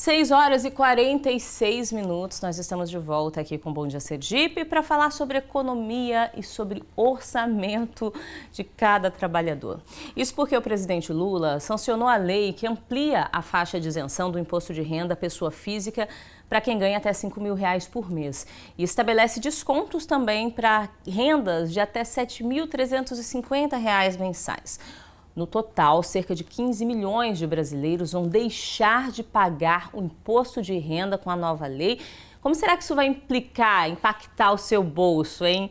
6 horas e 46 minutos, nós estamos de volta aqui com o Bom Dia Sergipe para falar sobre economia e sobre orçamento de cada trabalhador. Isso porque o presidente Lula sancionou a lei que amplia a faixa de isenção do imposto de renda à pessoa física para quem ganha até R$5.000 por mês. E estabelece descontos também para rendas de até R$7.350 mensais. No total, cerca de 15 milhões de brasileiros vão deixar de pagar o imposto de renda com a nova lei. Como será que isso vai impactar o seu bolso, hein?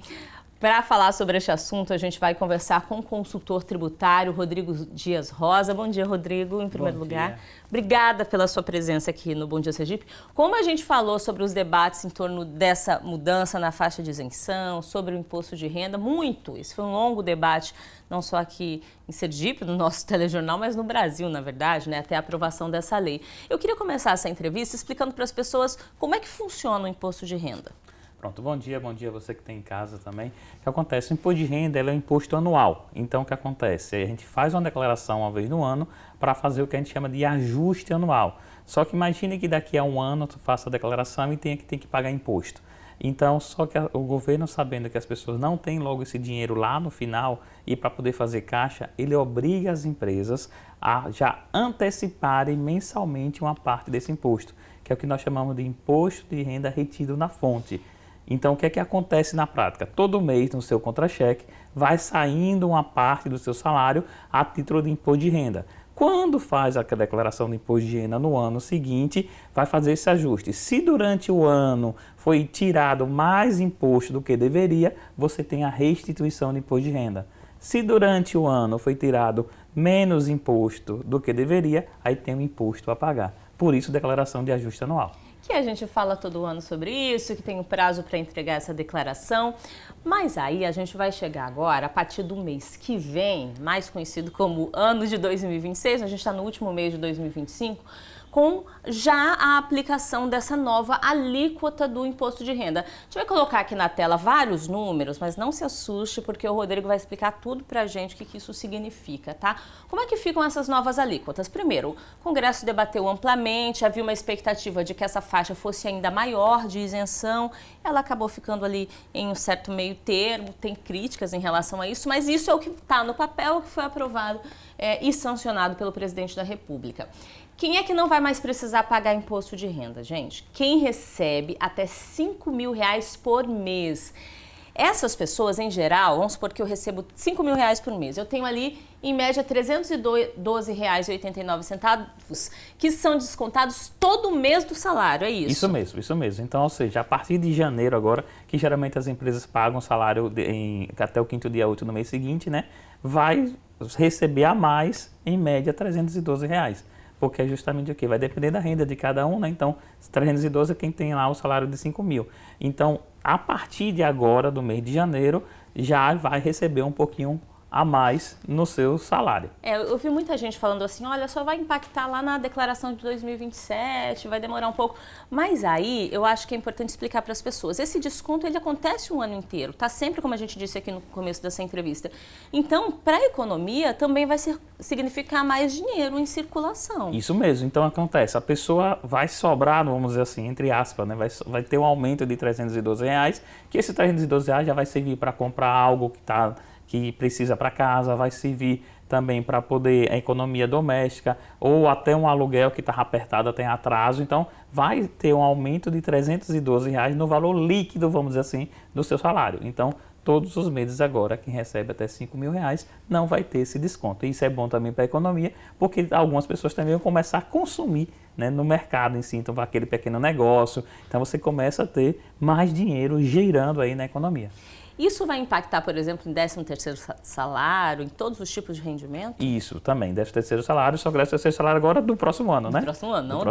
Para falar sobre este assunto, a gente vai conversar com o consultor tributário Rodrigo Dias Rosa. Bom dia, Rodrigo, em primeiro lugar. Obrigada pela sua presença aqui no Bom Dia Sergipe. Como a gente falou sobre os debates em torno dessa mudança na faixa de isenção, sobre o imposto de renda, muito. Esse foi um longo debate, não só aqui em Sergipe, no nosso telejornal, mas no Brasil, na verdade, né, até a aprovação dessa lei. Eu queria começar essa entrevista explicando para as pessoas como é que funciona o imposto de renda. Pronto, bom dia a você que tem em casa também. O que acontece? O imposto de renda é um imposto anual. Então, o que acontece? A gente faz uma declaração uma vez no ano para fazer o que a gente chama de ajuste anual. Só que imagine que daqui a um ano tu faça a declaração e tem que pagar imposto. Então, só que o governo, sabendo que as pessoas não têm logo esse dinheiro lá no final e para poder fazer caixa, ele obriga as empresas a já anteciparem mensalmente uma parte desse imposto, que é o que nós chamamos de imposto de renda retido na fonte. Então, o que é que acontece na prática? Todo mês, no seu contra-cheque, vai saindo uma parte do seu salário a título de imposto de renda. Quando faz a declaração de imposto de renda no ano seguinte, vai fazer esse ajuste. Se durante o ano foi tirado mais imposto do que deveria, você tem a restituição de imposto de renda. Se durante o ano foi tirado menos imposto do que deveria, aí tem um imposto a pagar. Por isso, declaração de ajuste anual. Que a gente fala todo ano sobre isso, que tem um prazo para entregar essa declaração, mas aí a gente vai chegar agora, a partir do mês que vem, mais conhecido como ano de 2026, a gente está no último mês de 2025, com já a aplicação dessa nova alíquota do imposto de renda. A gente vai colocar aqui na tela vários números, mas não se assuste, porque o Rodrigo vai explicar tudo pra gente o que isso significa, tá? Como é que ficam essas novas alíquotas? Primeiro, o Congresso debateu amplamente, havia uma expectativa de que essa faixa fosse ainda maior de isenção, ela acabou ficando ali em um certo meio termo, tem críticas em relação a isso, mas isso é o que está no papel, que foi aprovado e sancionado pelo presidente da República. Quem é que não vai mais precisar pagar imposto de renda, gente? Quem recebe até R$5.000 por mês. Essas pessoas, em geral, vamos supor que eu recebo R$5.000 por mês. Eu tenho ali, em média, R$312,89, que são descontados todo mês do salário, é isso? Isso mesmo. Então, ou seja, a partir de janeiro agora, que geralmente as empresas pagam salário até o quinto dia útil no mês seguinte, né? Vai receber a mais, em média, R$312. Porque é justamente o quê? Vai depender da renda de cada um, né? Então, 312 é quem tem lá o salário de 5.000. Então, a partir de agora, do mês de janeiro, já vai receber um pouquinho a mais no seu salário. Eu vi muita gente falando assim, olha, só vai impactar lá na declaração de 2027, vai demorar um pouco. Mas aí, eu acho que é importante explicar para as pessoas, esse desconto, ele acontece o ano inteiro, tá sempre, como a gente disse aqui no começo dessa entrevista. Então, para a economia, também vai significar mais dinheiro em circulação. Isso mesmo, então acontece, a pessoa vai sobrar, vamos dizer assim, entre aspas, né? Vai ter um aumento de R$312, que esse R$312 já vai servir para comprar algo que precisa para casa, vai servir também para poder a economia doméstica ou até um aluguel que estava apertado, tem atraso. Então, vai ter um aumento de R$312 no valor líquido, vamos dizer assim, do seu salário. Então, todos os meses agora, quem recebe até R$5.000 não vai ter esse desconto. E isso é bom também para a economia, porque algumas pessoas também vão começar a consumir, né, no mercado em si, então aquele pequeno negócio. Então, você começa a ter mais dinheiro girando aí na economia. Isso vai impactar, por exemplo, em 13º salário, em todos os tipos de rendimento? Isso, também. 13º salário, só que 13º salário agora do próximo ano, né? Do próximo ano, não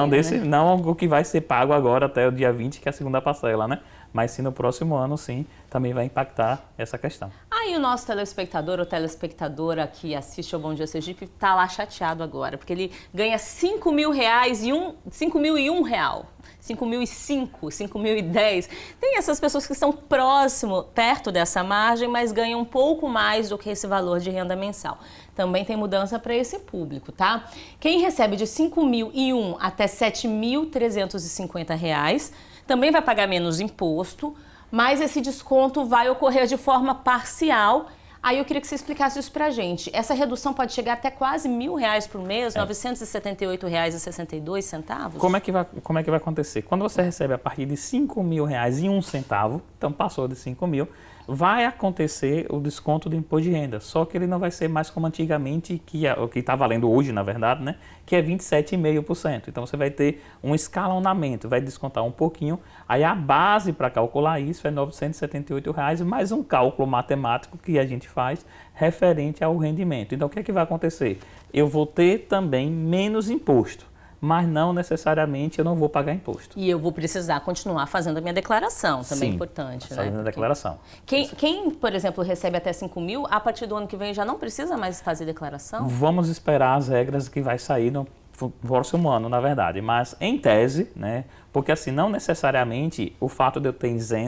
desse ano. Não o que vai ser pago agora até o dia 20, que é a segunda parcela, né? Mas sim no próximo ano, sim, também vai impactar essa questão. Aí o nosso telespectador ou telespectadora que assiste ao Bom Dia Sergipe está lá chateado agora, porque ele ganha R$5.001. 5.005, 5.010. Tem essas pessoas que estão perto dessa margem, mas ganham um pouco mais do que esse valor de renda mensal. Também tem mudança para esse público, tá? Quem recebe de R$ 5.001 até R$ 7.350 também vai pagar menos imposto, mas esse desconto vai ocorrer de forma parcial. Aí eu queria que você explicasse isso pra gente. Essa redução pode chegar até quase R$ 1.000 por mês, R$ 978,62? Como é que vai acontecer? Quando você recebe a partir de R$ 5.000,01, então passou de 5.000, vai acontecer o desconto do imposto de renda. Só que ele não vai ser mais como antigamente, o que está valendo hoje, na verdade, né? Que é 27,5%. Então você vai ter um escalonamento, vai descontar um pouquinho. Aí a base para calcular isso é R$ 978, mais um cálculo matemático que a gente faz referente ao rendimento. Então o que é que vai acontecer? Eu vou ter também menos imposto, mas não necessariamente eu não vou pagar imposto. E eu vou precisar continuar fazendo a minha declaração, também é importante, né? Fazendo a declaração. Quem, por exemplo, recebe até 5.000, a partir do ano que vem já não precisa mais fazer declaração? Vamos esperar as regras que vai sair no próximo ano, na verdade, mas em tese, né? Porque assim, não necessariamente o fato de eu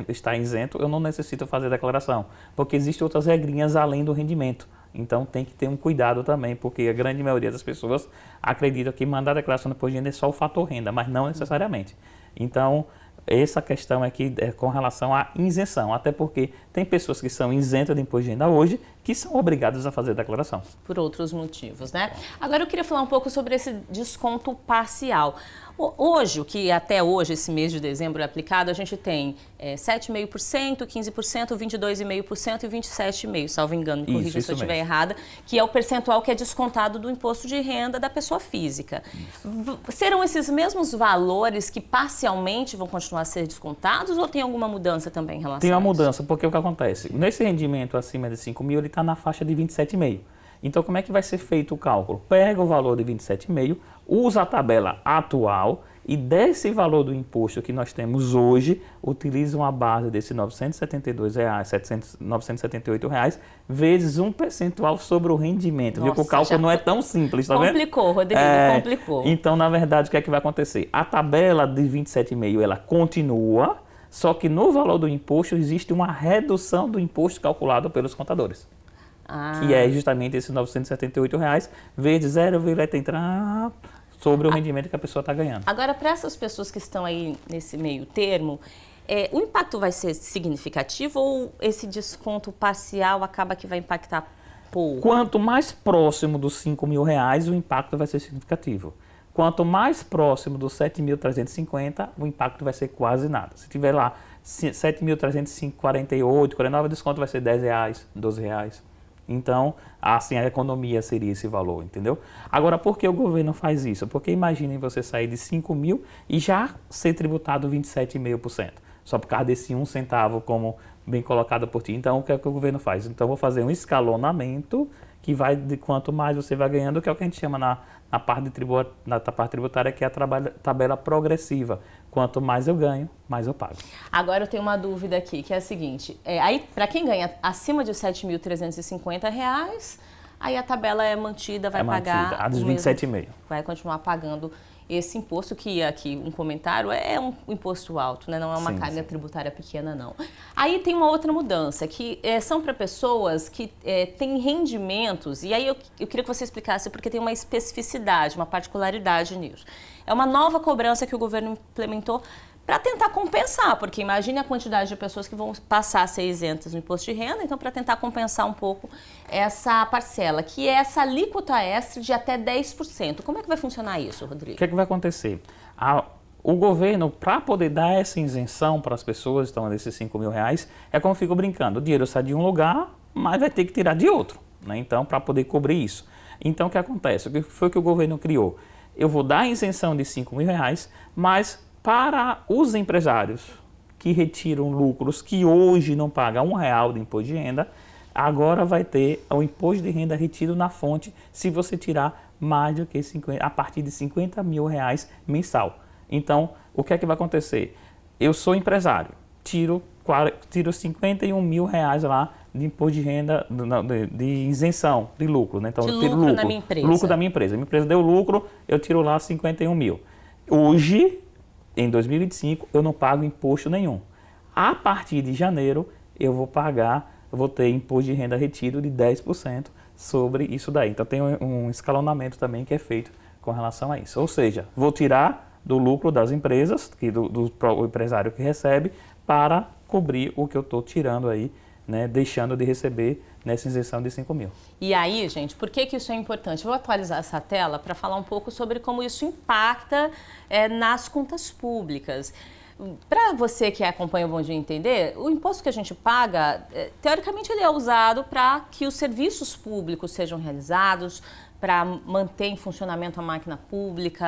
estar isento, eu não necessito fazer declaração, porque existem outras regrinhas além do rendimento. Então tem que ter um cuidado também, porque a grande maioria das pessoas acredita que mandar a declaração de imposto de renda é só o fator renda, mas não necessariamente. Então, essa questão aqui é com relação à isenção, até porque tem pessoas que são isentas de imposto de renda hoje que são obrigadas a fazer a declaração. Por outros motivos, né? Agora eu queria falar um pouco sobre esse desconto parcial. Hoje, o que até hoje, esse mês de dezembro é aplicado, a gente tem 7,5%, 15%, 22,5% e 27,5%, salvo engano, me corrija se eu estiver errada, que é o percentual que é descontado do imposto de renda da pessoa física. Serão esses mesmos valores que parcialmente vão continuar a ser descontados ou tem alguma mudança também em relação a isso? Tem uma mudança, porque o que acontece? Nesse rendimento acima de 5.000, ele está na faixa de 27,5%. Então, como é que vai ser feito o cálculo? Pega o valor de 27,5, usa a tabela atual e desse valor do imposto que nós temos hoje, utiliza uma base desse R$ 978 vezes um percentual sobre o rendimento. Nossa, viu que o cálculo não é tão simples, tá vendo? Complicou, Rodrigo, complicou. Então, na verdade, o que é que vai acontecer? A tabela de 27,5, ela continua, só que no valor do imposto existe uma redução do imposto calculado pelos contadores. Que é justamente esses R$ 978 vezes 0,30 sobre o rendimento que a pessoa está ganhando. Agora, para essas pessoas que estão aí nesse meio termo, o impacto vai ser significativo ou esse desconto parcial acaba que vai impactar pouco? Quanto mais próximo dos R$ 5.000, o impacto vai ser significativo. Quanto mais próximo dos 7.350, o impacto vai ser quase nada. Se tiver lá 7.348, 49, o desconto vai ser R$ 10, R$ 12. Então, assim, a economia seria esse valor, entendeu? Agora, por que o governo faz isso? Porque imaginem você sair de 5.000 e já ser tributado 27,5%, só por causa desse 1 centavo, como bem colocado por ti. Então, o que é que o governo faz? Então, vou fazer um escalonamento que vai de quanto mais você vai ganhando, que é o que a gente chama na parte tributária, que é a tabela progressiva. Quanto mais eu ganho, mais eu pago. Agora eu tenho uma dúvida aqui, que é a seguinte, aí para quem ganha acima de R$ 7.350, aí a tabela é mantida, vai pagar... A dos 27,5. Vai continuar pagando esse imposto, que aqui um comentário é um imposto alto, né? Não é uma carga tributária pequena, não. Aí tem uma outra mudança, que são para pessoas que têm rendimentos, e aí eu queria que você explicasse, porque tem uma especificidade, uma particularidade nisso. É uma nova cobrança que o governo implementou para tentar compensar, porque imagine a quantidade de pessoas que vão passar a ser isentas no imposto de renda, então para tentar compensar um pouco essa parcela, que é essa alíquota extra de até 10%. Como é que vai funcionar isso, Rodrigo? O que é que vai acontecer? O governo, para poder dar essa isenção para as pessoas que estão nesses R$ 5.000, é como eu fico brincando, o dinheiro sai de um lugar, mas vai ter que tirar de outro, né? Então, para poder cobrir isso. Então, o que acontece? O que foi que o governo criou? Eu vou dar a isenção de R$ 5.000, mas para os empresários que retiram lucros que hoje não pagam R$ 1 de imposto de renda, agora vai ter o imposto de renda retido na fonte se você tirar mais do que a partir de R$ 50.000 mensal. Então, o que é que vai acontecer? Eu sou empresário, tiro R$ 51.000 lá de imposto de renda, de isenção de lucro, né? Então, de eu tiro lucro da minha empresa. Lucro da minha empresa. Minha empresa deu lucro, eu tiro lá 51.000. Hoje, em 2025 eu não pago imposto nenhum. A partir de janeiro eu vou ter imposto de renda retido de 10% sobre isso daí. Então tem um escalonamento também que é feito com relação a isso. Ou seja, vou tirar do lucro das empresas, do empresário que recebe, para cobrir o que eu estou tirando aí, né, deixando de receber nessa isenção de 5 mil. E aí, gente, por que isso é importante? Vou atualizar essa tela para falar um pouco sobre como isso impacta nas contas públicas. Para você que acompanha o Bom Dia Entender, o imposto que a gente paga, teoricamente, ele é usado para que os serviços públicos sejam realizados, para manter em funcionamento a máquina pública,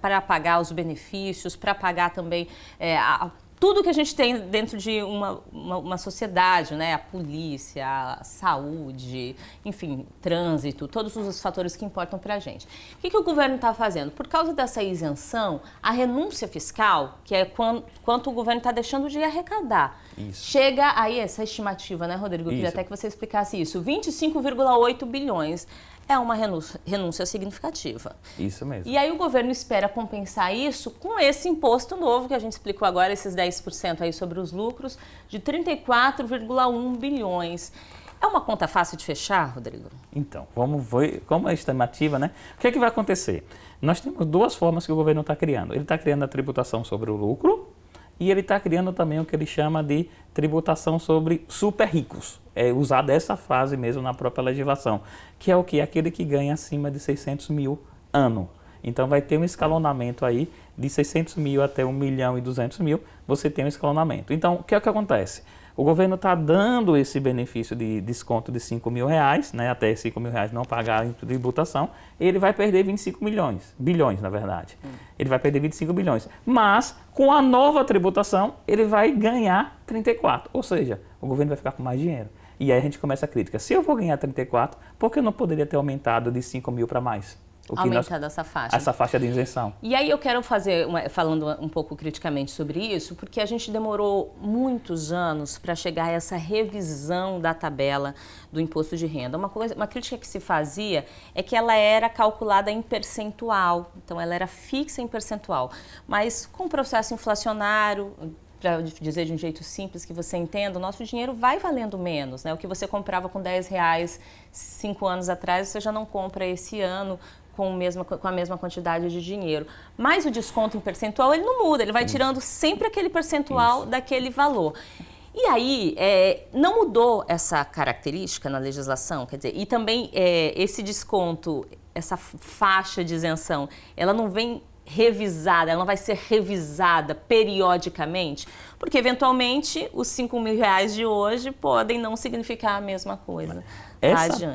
para pagar os benefícios, para pagar também tudo que a gente tem dentro de uma sociedade, né? A polícia, a saúde, enfim, trânsito, todos os fatores que importam para a gente. O que o governo está fazendo? Por causa dessa isenção, a renúncia fiscal, que é quanto o governo está deixando de arrecadar, isso. Chega aí essa estimativa, né, Rodrigo? Eu queria até que você explicasse isso. 25,8 bilhões. É uma renúncia significativa. Isso mesmo. E aí o governo espera compensar isso com esse imposto novo que a gente explicou agora, esses 10% aí sobre os lucros, de 34,1 bilhões. É uma conta fácil de fechar, Rodrigo? Então, vamos ver como é a estimativa, né? O que é que vai acontecer? Nós temos duas formas que o governo está criando. Ele está criando a tributação sobre o lucro e ele está criando também o que ele chama de tributação sobre super ricos. É usar dessa frase mesmo na própria legislação, que é o que? Aquele que ganha acima de 600 mil ano. Então vai ter um escalonamento aí de 600 mil até 1 milhão e 200 mil, você tem um escalonamento. Então, o que é que acontece? O governo está dando esse benefício de desconto de 5 mil reais, né, até 5 mil reais não pagar em tributação, ele vai perder 25 bilhões na verdade. Ele vai perder 25 bilhões. Mas, com a nova tributação, ele vai ganhar 34. Ou seja, o governo vai ficar com mais dinheiro. E aí a gente começa a crítica. Se eu vou ganhar 34, por que eu não poderia ter aumentado de 5 mil para mais? Aumentado essa faixa. Essa faixa de isenção. E aí eu quero falando um pouco criticamente sobre isso, porque a gente demorou muitos anos para chegar a essa revisão da tabela do imposto de renda. Uma crítica que se fazia é que ela era calculada em percentual, então ela era fixa em percentual. Mas com o processo inflacionário, para dizer de um jeito simples que você entenda, o nosso dinheiro vai valendo menos, né? O que você comprava com R$10 5 anos atrás, você já não compra esse ano com a mesma quantidade de dinheiro. Mas o desconto em percentual, ele não muda, ele vai tirando sempre aquele percentual daquele valor. E aí, não mudou essa característica na legislação, quer dizer, e também esse desconto, essa faixa de isenção, ela não vem revisada, ela não vai ser revisada periodicamente, porque eventualmente os 5 mil reais de hoje podem não significar a mesma coisa.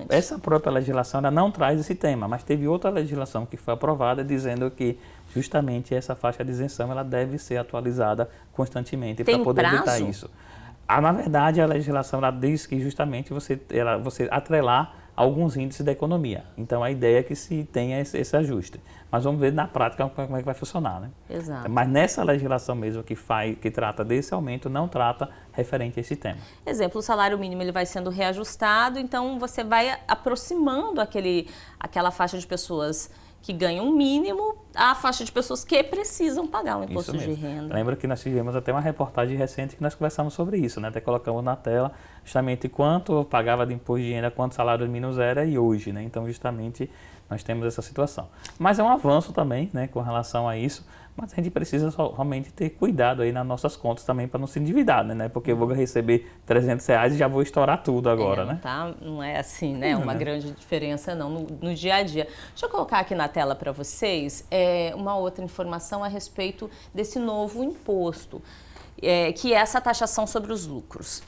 Essa própria legislação ela não traz esse tema, mas teve outra legislação que foi aprovada dizendo que justamente essa faixa de isenção ela deve ser atualizada constantemente para poder evitar isso. Na verdade, a legislação ela diz que justamente você atrelar alguns índices da economia. Então, a ideia é que se tenha esse ajuste. Mas vamos ver na prática como é que vai funcionar, né? Exato. Mas nessa legislação mesmo que trata desse aumento, não trata referente a esse tema. Exemplo, o salário mínimo ele vai sendo reajustado, então você vai aproximando aquela faixa de pessoas que ganham um mínimo à faixa de pessoas que precisam pagar o imposto de renda. Lembra que nós tivemos até uma reportagem recente que nós conversamos sobre isso, né? Até colocamos na tela justamente quanto eu pagava de imposto de renda, quanto salário mínimo era e hoje, né? Então, justamente, nós temos essa situação. Mas é um avanço também, né, com relação a isso, mas a gente precisa realmente ter cuidado aí nas nossas contas também para não se endividar, né? Porque eu vou receber R$300 e já vou estourar tudo agora, né? Não é assim, né? Uma grande diferença não no dia a dia. Deixa eu colocar aqui na tela para vocês uma outra informação a respeito desse novo imposto, que é essa taxação sobre os lucros.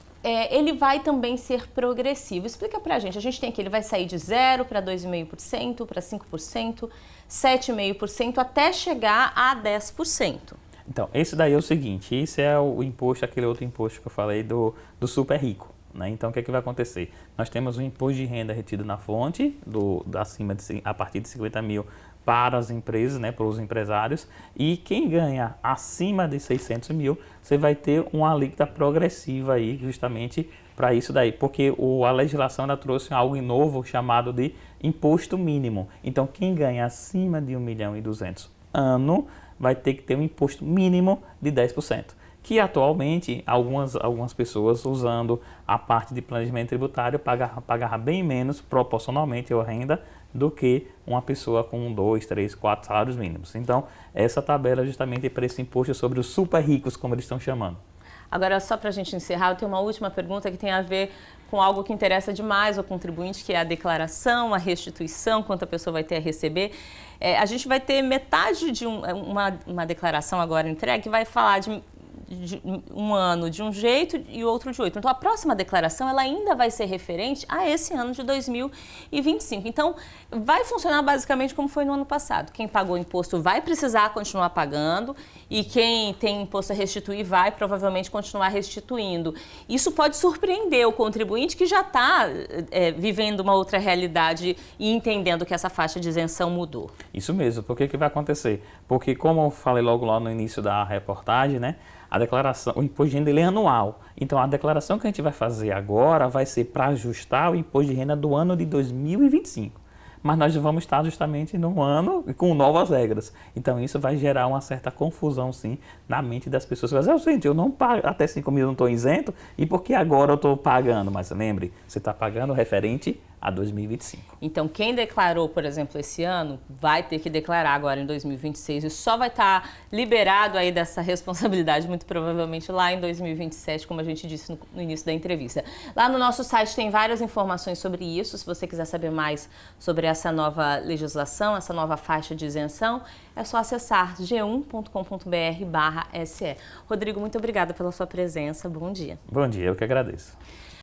Ele vai também ser progressivo. Explica pra gente. A gente tem que ele vai sair de 0% para 2,5%, para 5%, 7,5%, até chegar a 10%. Então, esse daí é o seguinte, esse é o imposto, aquele outro imposto que eu falei do super rico, né? Então, o que é que vai acontecer? Nós temos o imposto de renda retido na fonte, a partir de 50 mil para as empresas, né, para os empresários, e quem ganha acima de 600 mil, você vai ter uma alíquota progressiva aí, justamente para isso daí, porque a legislação ela trouxe algo novo chamado de imposto mínimo. Então, quem ganha acima de 1 milhão e 200 ano vai ter que ter um imposto mínimo de 10%. Que atualmente algumas pessoas usando a parte de planejamento tributário pagava bem menos proporcionalmente a renda do que uma pessoa com 2, 3, 4 salários mínimos. Então, essa tabela é justamente para esse imposto sobre os super ricos, como eles estão chamando. Agora, só para a gente encerrar, eu tenho uma última pergunta que tem a ver com algo que interessa demais ao contribuinte, que é a declaração, a restituição, quanto a pessoa vai ter a receber. A gente vai ter metade de uma declaração agora entregue que vai falar de um ano de um jeito e outro de outro. Então, a próxima declaração ela ainda vai ser referente a esse ano de 2025. Então, vai funcionar basicamente como foi no ano passado. Quem pagou imposto vai precisar continuar pagando e quem tem imposto a restituir vai provavelmente continuar restituindo. Isso pode surpreender o contribuinte que já está vivendo uma outra realidade e entendendo que essa faixa de isenção mudou. Isso mesmo. Por que vai acontecer? Porque, como eu falei logo lá no início da reportagem, né? A declaração, o imposto de renda ele é anual. Então, a declaração que a gente vai fazer agora vai ser para ajustar o imposto de renda do ano de 2025. Mas nós vamos estar justamente no ano com novas regras. Então, isso vai gerar uma certa confusão, sim, na mente das pessoas. Mas, gente, eu não pago, até 5 mil eu não estou isento, e por que agora eu estou pagando? Mas lembre, você está pagando referente a 2025. Então, quem declarou, por exemplo, esse ano, vai ter que declarar agora em 2026 e só vai estar liberado aí dessa responsabilidade, muito provavelmente lá em 2027, como a gente disse no início da entrevista. Lá no nosso site tem várias informações sobre isso. Se você quiser saber mais sobre essa nova legislação, essa nova faixa de isenção, é só acessar g1.com.br/SE. Rodrigo, muito obrigada pela sua presença. Bom dia. Bom dia, eu que agradeço.